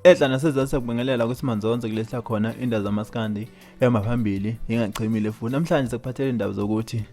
Edla nasezansi sekubingelela kusimanzonke kulesihla khona indaba zamaskandi emaphambili ingachimile futhi namhlanje sekuphathele indaba zokuthi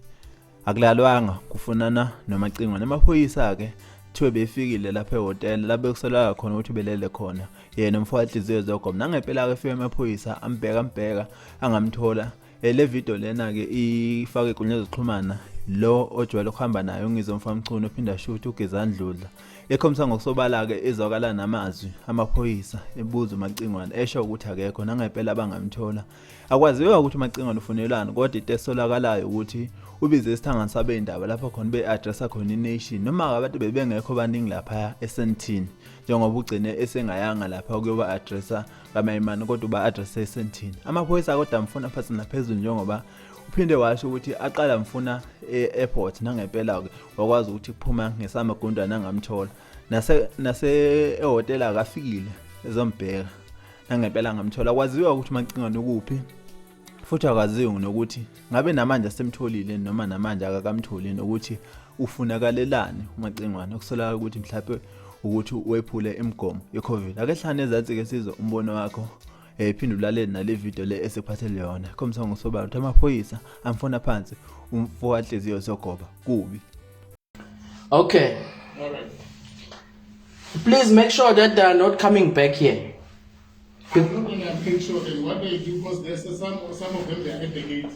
akulalwanga kufunana nomacingwa namaphoyisa ke thiwe befikile lapha ehotel lapho kusala khona ukuthi belele khona yena umfowahliziyo zogoba nangempela ke efike amaphoyisa ambheka angamthola le video lena ke ifake inkundla zokuxhumana lo ojwayele ukuhamba naye ungizwe mfamchuno ophinda shoot ugezandludla ekhomisa ngokusobala ke izwakala namazwi amaphoyisa ebuza umacingwana esho ukuthi akekho nangempela abangamthola akwaziwa ukuthi umacingwana ufunelana kodwa itesolakalayo ukuthi ubize isithangani sabe indaba lapho khona beaddressa khona ination noma abantu bebengekho baningi lapha eSandton njengoba ugcine esengayanga lapha kuyoba addressa kaMayimani kodwa ba addressa eSandton amaphoyisa kodwa mfuna phansi naphezulu njengoba uphinde washo ukuthi aqala mfuna eairport nangempela ke wakwazi ukuthi kuphuma ngesamagundwana angamthola nase ehotel akafikile ezombheka nangempela angamthola kwaziwa ukuthi umacingwana ukuphi futhi akwaziwe nokuthi ngabe namanje asemtholile noma namanje akakamtholi nokuthi ufunakalelani umacingwana okusolaka ukuthi mhlawumbe ukuthi wephule imigomo yeCovid akehlane ezansi ke sizwe umbono wakho iphindulaleni nale video le esiphathele yona khomisa ngosobala ukuthi amaphoyisa amfuna phansi umfowahliziyo zogoba kubi. Okay, All right. please make sure that they are not coming back here. I'm not going to make sure that what they do, because there's some of them they are at the gate.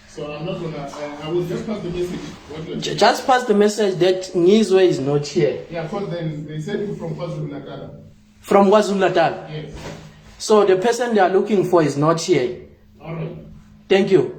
So I'm not going to, I will just pass the message. Just pass the message that Ngizwe is not here. Yeah, because then they said you from KwaZulu-Natal. From KwaZulu-Natal. Yes. So the person they are looking for is not here. All right. Thank you.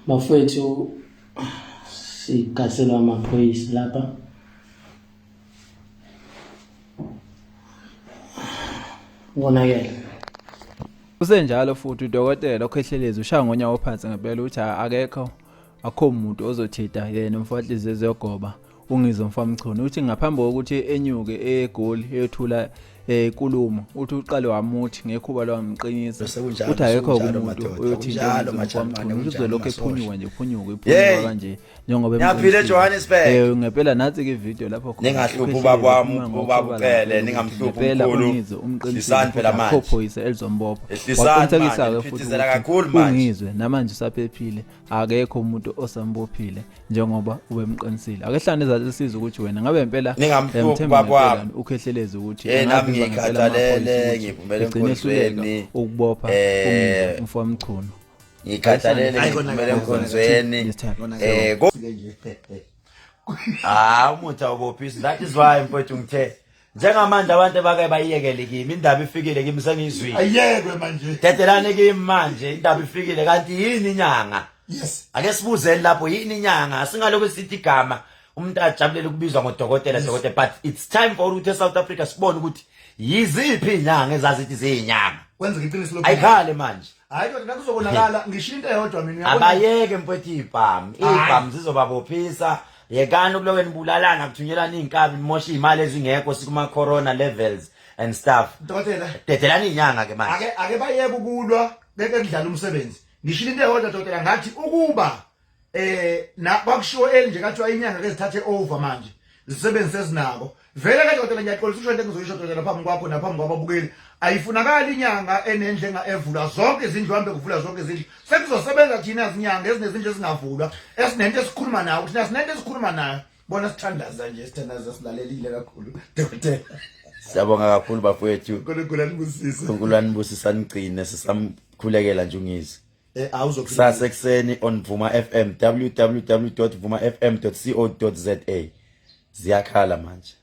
Bafowethu sigasela amaphoyisa lapha. Ngonakele. Usenjalo futhi udokotela okhehleleza ushaya ngonyawo phansi ngempela ukuthi akho umuntu ozothida yena umfowahliziyo zogoba ungizwe mfamchuno uthi ngaphambi kokuthi enyuke egoli ethula inkulumo uthi uqale wamuthi ngekhuba lwamqinisa uthi ayekho umuntu uyothinta mfamchuno uthi lokho ephunyuka nje ephunyuka kanje njengoba yaphile Johannesburg ngempela nathi ke video lapho khona ningahluphi ubaba wami ubaba ucele ningamhluphi unkulu umqinisile phela manje amaphoyisa elizombopha waqinisekisa ke futhi ungizwe namanje usaphephile akekho umuntu osambophile njengoba ubemqinisile akehlane ezasisiza ukuthi wena ngabe impela ningamhluphi ubaba wami ukhehleleza ukuthi ngikhathalele ngivumele enkonzweni ukubopha umfowamchuno ngikhathalele ngivumele enkonzweni umuntu awubophisi that is why mfowethu ngithe njengamanje abantu bake bayiyekele kimi indaba ifikile kimi sengizwile Ayekwe manje. Tethelane kimi manje indaba ifikile kanti yini inyanga Yes. ake sibuzeni lapho yini inyanga singaloko sithi igama umuntu ajabulele ukubizwa ngodokotela dokotela but it's time for ukuthi eSouth Africa sibone ukuthi yiziphi inyanga ezazithi ziyinyanga Kwenza iqiniso lokho. ayikhale manje Hayi kodwa nakuzobonakala ngisho into eyodwa mina abayeke mfowethu ibhamu zizobabophisa yekani ukuloke nibulalana kuthunyelana izinkabi nimosha imali ezingekho sikuma corona levels and stuff Dokotela. Tethelana inyanga ke manje Ake bayeke ukulwa beke kudlala umsebenzi. Ngisho into eyodwa dokotela ngathi ukuba na bakushiwo nje kathiwa inyanga ke zithathe over manje. Zisebenze ezinako. Vele ke dokotela ngiyaxolisa usho into engizoyisho dokotela phambi kwakho naphambi kwababukeli. Ayifunakala inyanga enendlenga evula zonke izindlu hambe kuvula zonke izindlu. Sekuzosebenza thina izinyanga ezinezindlu ezingavulwa. Esinento esikhuluma nayo ukuthi nasinento esikhuluma nayo. Bona sithandaza nje sithandaza silalelile kakhulu. Dokotela. Siyabonga kakhulu bafowethu uNkulunkulu anibusise. uNkulunkulu anibusise anigcine sisamkhulekela nje ungizwe Awuzophila sasekuseni on Vuma FM www.vumafm.co.za ziyakhala manje